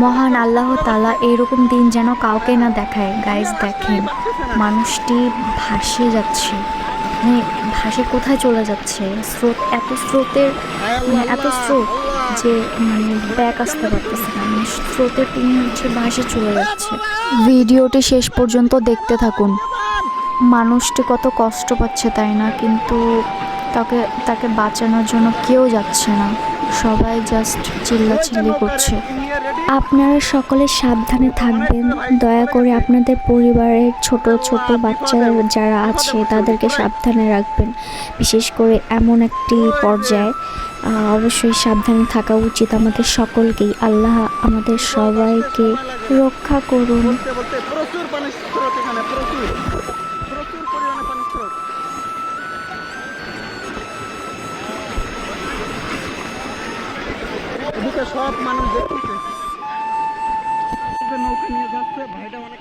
মহান আল্লাহ তাআলা এরকম দিন যেন কাউকে না দেখায়। গাইস দেখেন, মানুষটি ভাসে যাচ্ছে, মানে ভাসে কোথায় চলে যাচ্ছে, স্রোত এত স্রোতের, মানে এত স্রোত যে মানে ব্যাক আসতে পারতেছে না, মানে স্রোতে তিনি হচ্ছে ভাসে চলে যাচ্ছে। ভিডিওটি শেষ পর্যন্ত দেখতে থাকুন। মানুষটি কত কষ্ট পাচ্ছে তাই না, কিন্তু তাকে তাকে বাঁচানোর জন্য কেউ যাচ্ছে না, সবাই জাস্ট চিল্লাচিল্লি করছে। আপনারা সকলে সাবধানে থাকবেন, দয়া করে আপনাদের পরিবারের ছোট ছোট বাচ্চারা যারা আছে তাদেরকে সাবধানে রাখবেন। বিশেষ করে এমন একটি পর্যায়ে অবশ্যই সাবধানে থাকা উচিত আমাদের সকলকেই। আল্লাহ আমাদের সবাইকে রক্ষা করুন। প্রচুর পানি স্রোত, এখানে প্রচুর প্রচুর পরিমাণে পানি স্রোত। এদিকে সব মানুষ দেখতেছে, নৌকা নিয়ে যাচ্ছে, ভাইটা অনেক